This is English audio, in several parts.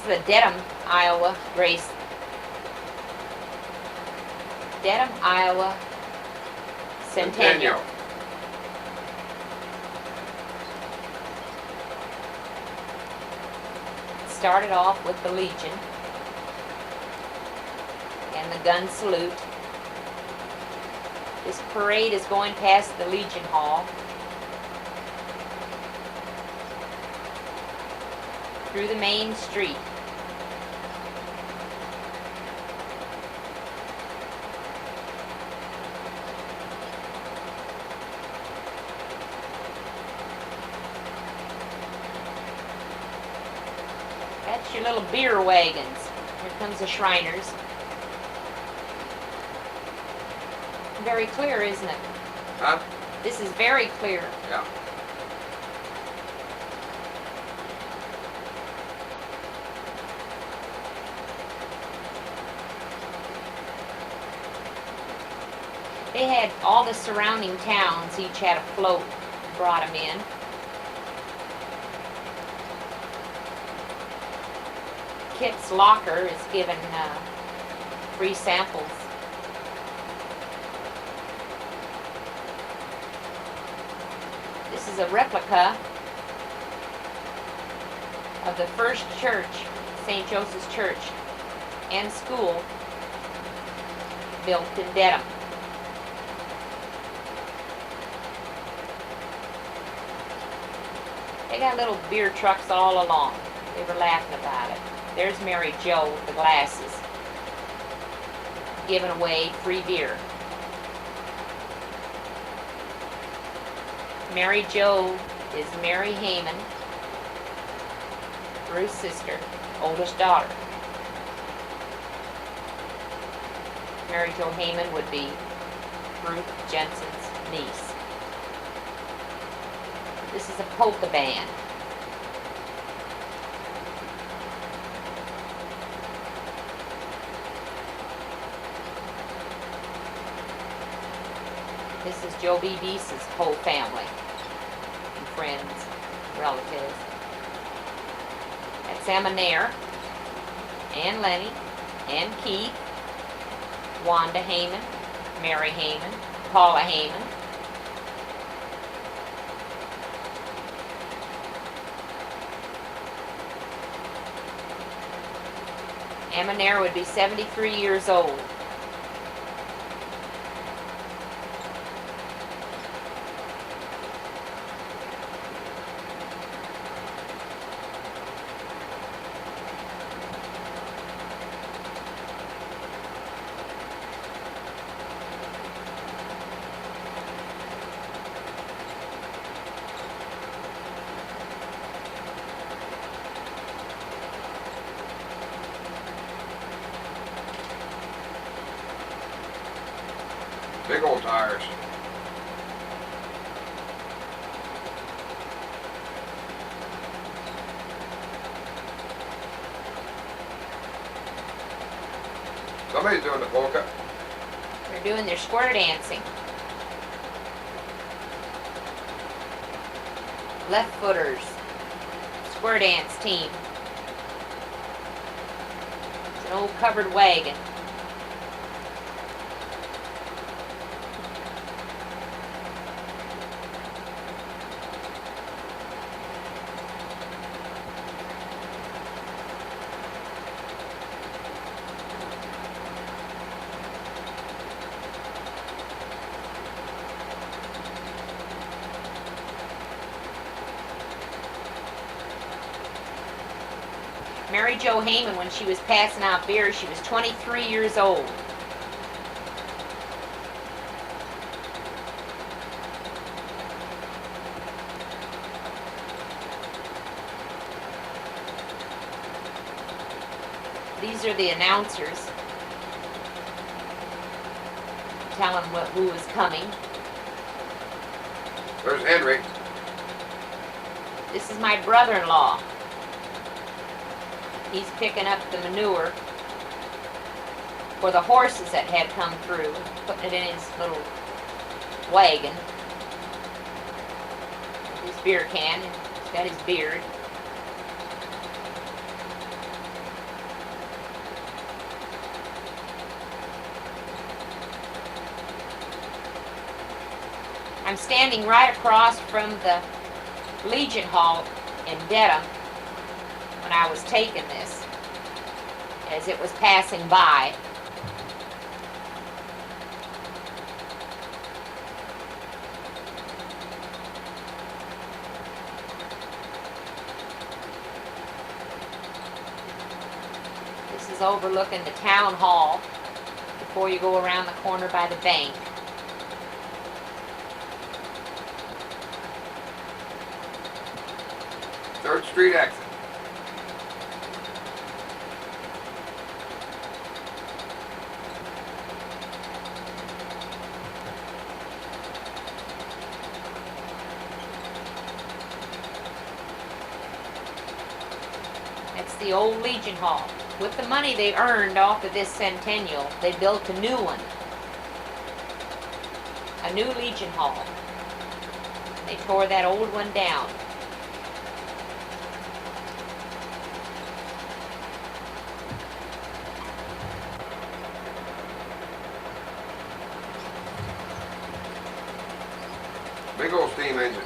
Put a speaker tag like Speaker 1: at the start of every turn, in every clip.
Speaker 1: the Dedham, Iowa race. Dedham, Iowa Centennial. Started off with the Legion and the gun salute. This parade is going past the Legion Hall, through the main street. That's your little beer wagons. Here comes the Shriners. Very clear, isn't it?
Speaker 2: Huh?
Speaker 1: This is very clear.
Speaker 2: Yeah.
Speaker 1: They had all the surrounding towns, each had a float, brought them in. Kit's Locker is given free samples. This is a replica of the first church, St. Joseph's Church and school, built in Dedham. They got little beer trucks all along. They were laughing about it. There's Mary Jo with the glasses, giving away free beer. Mary Jo is Mary Heyman, Ruth's sister, oldest daughter. Mary Jo Heyman would be Ruth Jensen's niece. This is a polka band. This is Joe B. Deese's whole family and friends, relatives. That's Emma Nair, and Lenny, and Keith, Wanda Heyman, Mary Heyman, Paula Heyman. Emma Nair would be 73 years old.
Speaker 2: Big old tires. Somebody's doing the polka.
Speaker 1: They're doing their square dancing. Left footers, square dance team. It's an old covered wagon. Mary Jo Heyman, when she was passing out beer, she was 23 years old. These are the announcers telling who was coming.
Speaker 2: There's Henry.
Speaker 1: This is my brother-in-law. He's picking up the manure for the horses that had come through, putting it in his little wagon. His beer can, he's got his beard. I'm standing right across from the Legion Hall in Dedham when I was taking this, as it was passing by. This is overlooking the town hall before you go around the corner by the bank.
Speaker 2: Third Street exit.
Speaker 1: That's the old Legion Hall. With the money they earned off of this Centennial, they built a new one. A new Legion Hall. They tore that old one down.
Speaker 2: Big old steam engine.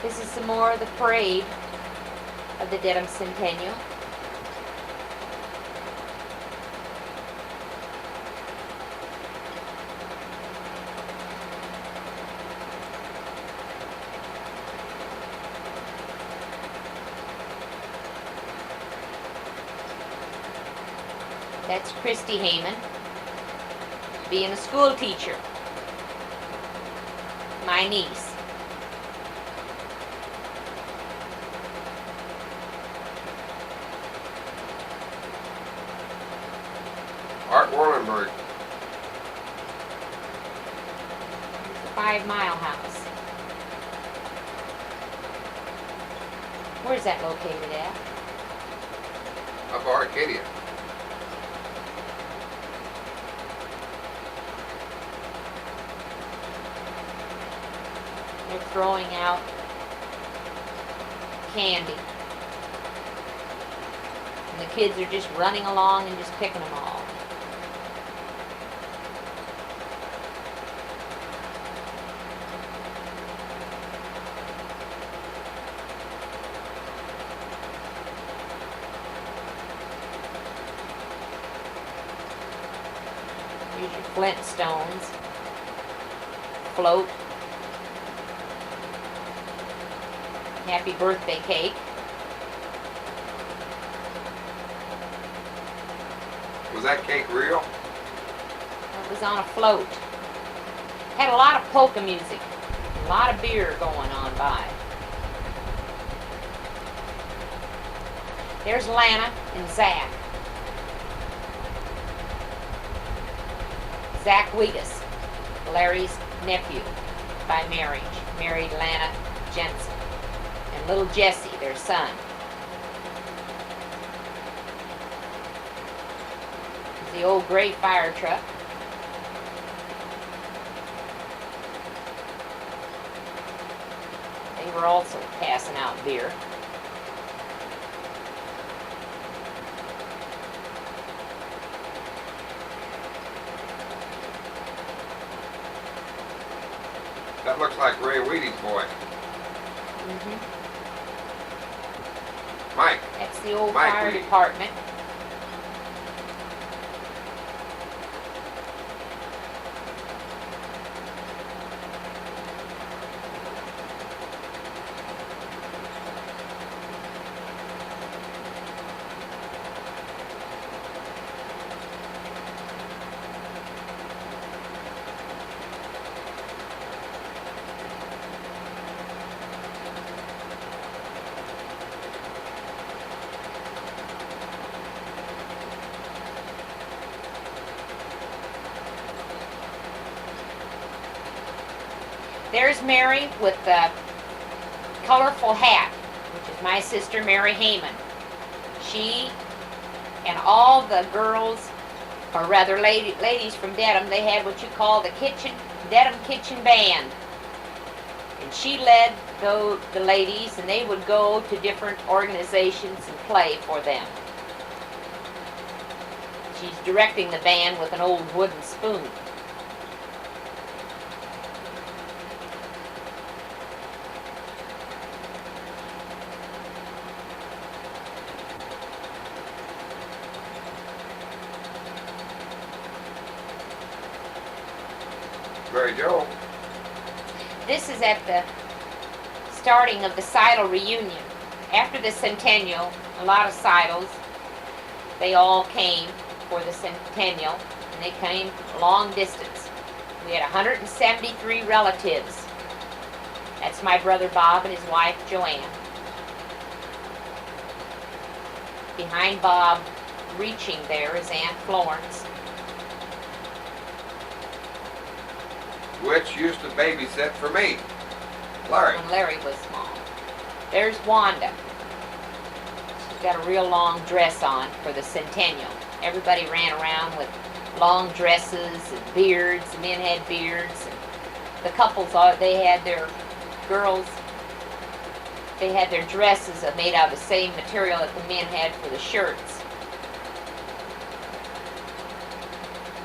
Speaker 1: This is some more of the parade of the Dedham Centennial. That's Christy Heyman, being a school teacher. My niece.
Speaker 2: Art Warrenberg.
Speaker 1: The 5 Mile House. Where's that located at?
Speaker 2: Up Arcadia.
Speaker 1: They're throwing out candy. And the kids are just running along and just picking them all. Here's your Flintstones. Float. Happy birthday cake.
Speaker 2: Was that cake real?
Speaker 1: It was on a float. Had a lot of polka music. A lot of beer going on by. There's Lana and Zach. Zach Wiegis, Larry's nephew by marriage, married Lana Jensen. And little Jesse, their son. The old gray fire truck. They were also passing out beer.
Speaker 2: That looks like Ray Wheaty's boy. Mike.
Speaker 1: That's the old
Speaker 2: Mike
Speaker 1: fire
Speaker 2: Reed.
Speaker 1: department. There's Mary with the colorful hat, which is my sister Mary Heyman. She and all the girls or rather ladies from Dedham, they had what you call the Dedham Kitchen Band. And she led the ladies, and they would go to different organizations and play for them. She's directing the band with an old wooden spoon.
Speaker 2: Mary Jo.
Speaker 1: This is at the starting of the Seidel reunion. After the Centennial, a lot of Seidels, they all came for the Centennial, and they came long distance. We had 173 relatives. That's my brother Bob and his wife Joanne. Behind Bob, reaching there, is Aunt Florence.
Speaker 2: Which used to babysit for me. Larry.
Speaker 1: When Larry was small. There's Wanda. She's got a real long dress on for the Centennial. Everybody ran around with long dresses and beards. The men had beards. And the couples, they had their girls, they had their dresses made out of the same material that the men had for the shirts.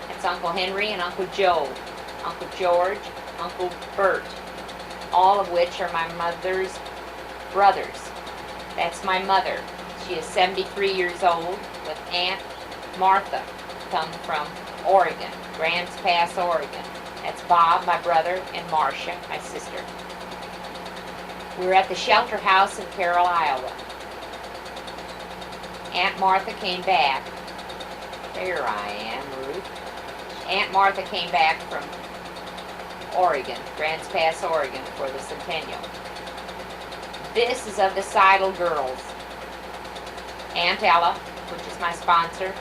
Speaker 1: That's Uncle Henry and Uncle Joe, Uncle George, Uncle Bert, all of which are my mother's brothers. That's my mother. She is 73 years old with Aunt Martha, come from Oregon, Grants Pass, Oregon. That's Bob, my brother, and Marcia, my sister. We're at the shelter house in Carroll, Iowa. Aunt Martha came back. There I am, Ruth. Aunt Martha came back from Oregon, Grants Pass, Oregon, for the Centennial. This is of the Seidel girls. Aunt Ella, which is my sponsor.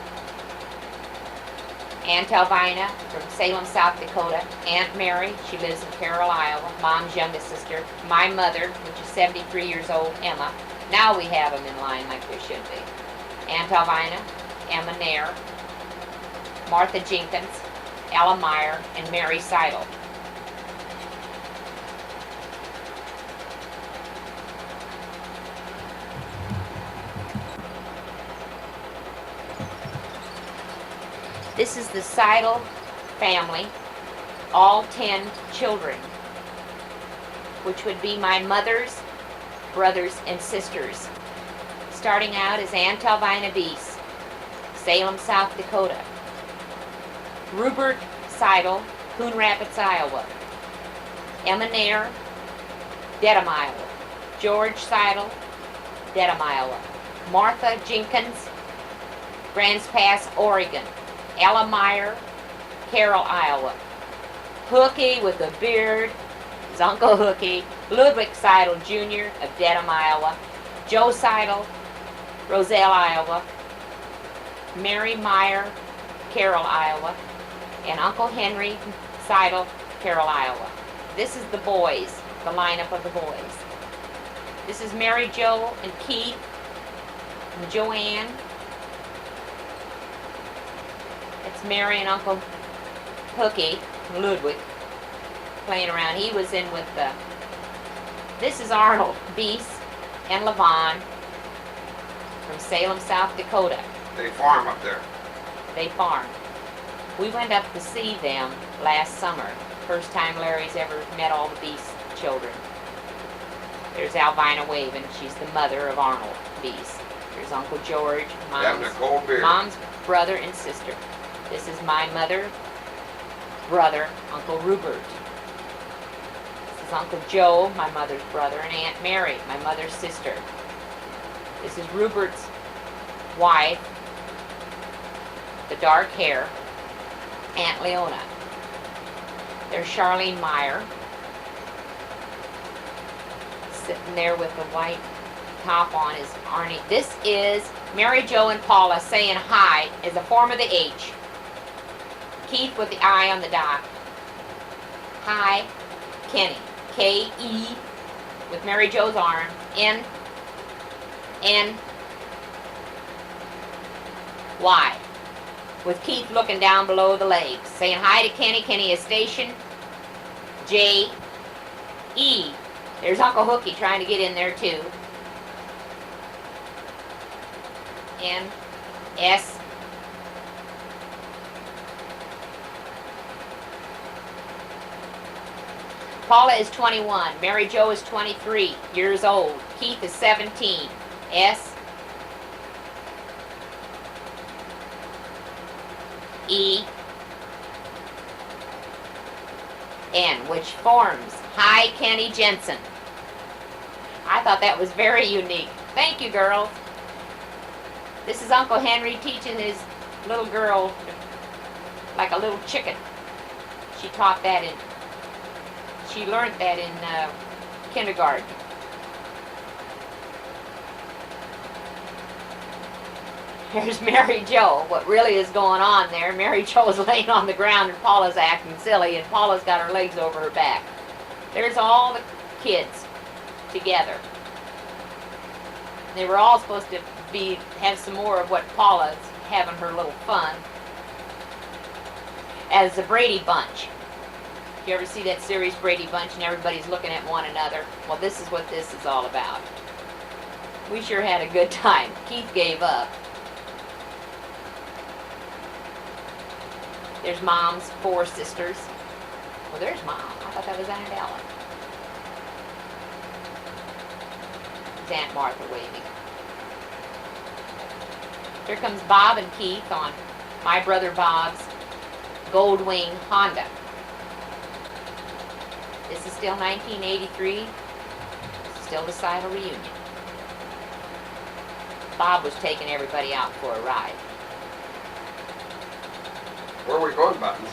Speaker 1: Aunt Elvina from Salem, South Dakota. Aunt Mary, she lives in Carroll, Iowa, Mom's youngest sister. My mother, which is 73 years old, Emma. Now we have them in line like they should be. Aunt Elvina, Emma Nair, Martha Jenkins, Ella Meyer, and Mary Seidel. This is the Seidel family, all 10 children, which would be my mother's brothers and sisters. Starting out is Aunt Elvina Beese, Salem, South Dakota. Rupert Seidel, Coon Rapids, Iowa. Emma Nair, Dedham, Iowa. George Seidel, Dedham, Iowa. Martha Jenkins, Grants Pass, Oregon. Ella Meyer, Carroll, Iowa. Hooky with a beard is Uncle Hooky. Ludwig Seidel Jr. of Dedham, Iowa. Joe Seidel, Roselle, Iowa. Mary Meyer, Carroll, Iowa. And Uncle Henry Seidel, Carroll, Iowa. This is the boys, the lineup of the boys. This is Mary Jo and Keith and Joanne. It's Mary and Uncle Hooky, Ludwig, playing around. He was in with the... This is Arnold Beese and Levon from Salem, South Dakota.
Speaker 2: They farm up there.
Speaker 1: They farm. We went up to see them last summer. First time Larry's ever met all the Beese children. There's Alvina waving. She's the mother of Arnold Beese. There's Uncle George,
Speaker 2: Having a cold beer.
Speaker 1: Mom's brother and sister. This is my mother, brother, Uncle Rupert. This is Uncle Joe, my mother's brother, and Aunt Mary, my mother's sister. This is Rupert's wife, the dark hair, Aunt Leona. There's Charlene Meyer, sitting there with the white top on is Arnie. This is Mary Jo and Paula saying hi as a form of the H. Keith with the I on the dot. Hi, Kenny. K-E with Mary Jo's arm. N, N, Y. with Keith looking down below the lake, saying hi to Kenny. Kenny is station J-E. There's Uncle Hooky trying to get in there too. N-S. Paula is 21. Mary Jo is 23 years old. Keith is 17. S. E. N, which forms Hi Kenny Jensen. I thought that was very unique. Thank you, girls. This is Uncle Henry teaching his little girl like a little chicken. She learned that in kindergarten. Here's Mary Jo. What really is going on there? Mary Jo is laying on the ground and Paula's acting silly, and Paula's got her legs over her back. There's all the kids together. They were all supposed to have some more of what Paula's having her little fun as the Brady Bunch. You ever see that series Brady Bunch and everybody's looking at one another? Well, this is what this is all about. We sure had a good time. Keith gave up. There's Mom's 4 sisters. Well, there's Mom. I thought that was Aunt Ellen. It's Aunt Martha waving. Here comes Bob and Keith on my brother Bob's Goldwing Honda. This is still 1983. Still the Sidle reunion. Bob was taking everybody out for a ride.
Speaker 2: Where are we going, Buttons?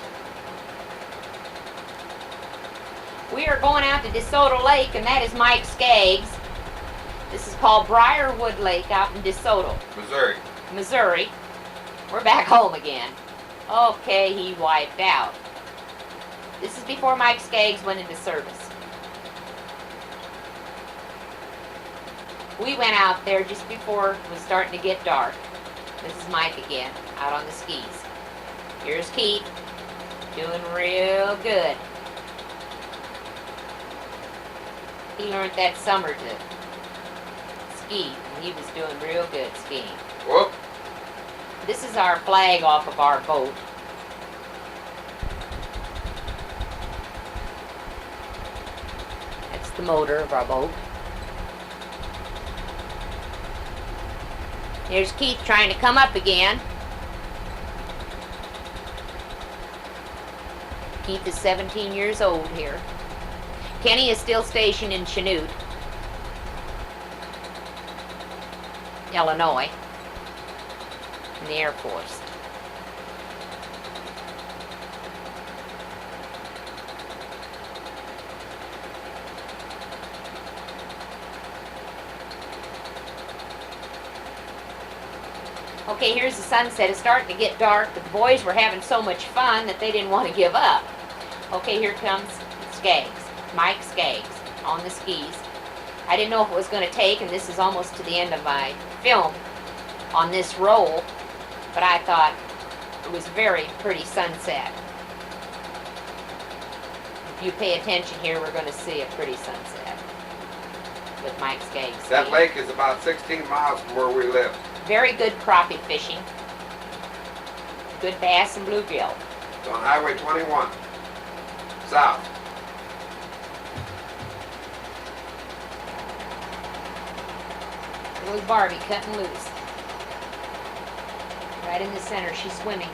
Speaker 1: We are going out to DeSoto Lake, and that is Mike Skaggs. This is called Briarwood Lake out in DeSoto, Missouri. We're back home again. Okay, he wiped out. This is before Mike Skaggs went into service. We went out there just before it was starting to get dark. This is Mike again, out on the skis. Here's Keith, doing real good. He learned that summer to ski, and he was doing real good skiing.
Speaker 2: Whoop.
Speaker 1: This is our flag off of our boat. That's the motor of our boat. Here's Keith trying to come up again. Keith is 17 years old here. Kenny is still stationed in Chanute, Illinois, in the Air Force. Okay, here's the sunset. It's starting to get dark, but the boys were having so much fun that they didn't want to give up. Okay, here comes Skaggs, Mike Skaggs, on the skis. I didn't know if it was going to take, and this is almost to the end of my film on this roll, but I thought it was very pretty sunset. If you pay attention here, we're going to see a pretty sunset with Mike Skaggs.
Speaker 2: That lake is about 16 miles from where we live.
Speaker 1: Very good crappie fishing. Good bass and bluegill.
Speaker 2: It's on Highway 21, south.
Speaker 1: Little Barbie cutting loose. Right in the center, she's swimming.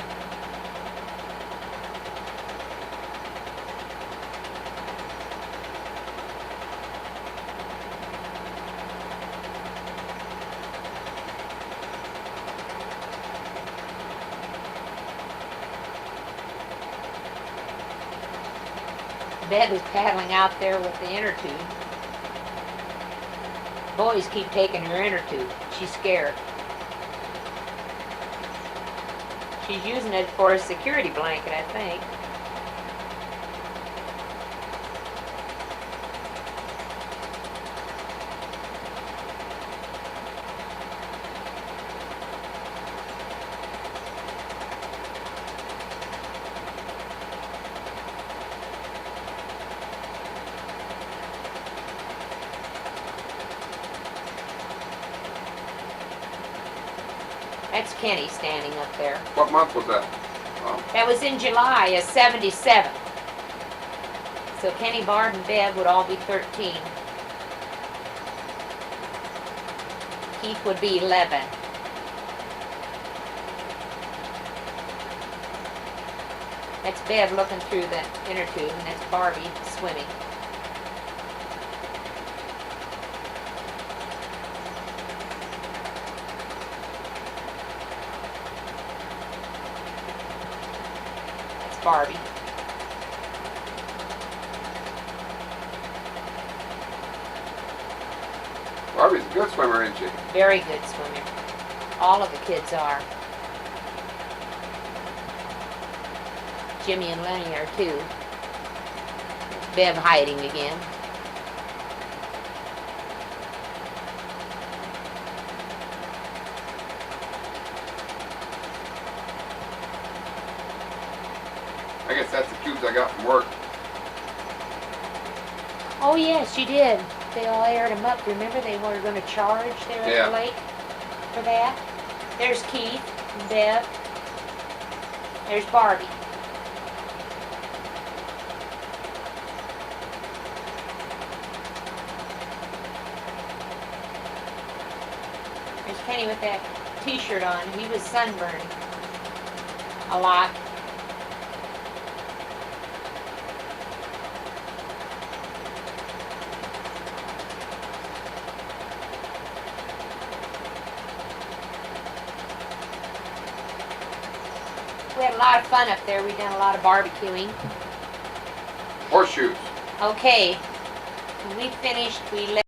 Speaker 1: Dad was paddling out there with the inner tube. Boys keep taking her inner tube. She's scared. She's using it for a security blanket, I think. That's Kenny standing up there.
Speaker 2: What month was that?
Speaker 1: That was in July of '77. So Kenny, Barb, and Bev would all be 13. Keith would be 11. That's Bev looking through the inner tube, and that's Barbie swimming. That's Barbie.
Speaker 2: Barbie's a good swimmer, isn't she?
Speaker 1: Very good swimmer. All of the kids are. Jimmy and Lenny are too. Bev hiding again.
Speaker 2: I guess that's the cubes I got from work.
Speaker 1: Oh yes, you did. They all aired them up. Remember they were going to charge there at the lake for that? There's Keith and Bev. There's Barbie. There's Kenny with that t-shirt on. He was sunburned a lot. We had a lot of fun up there. We've done a lot of barbecuing.
Speaker 2: Horseshoes.
Speaker 1: Okay, when we finished, we left.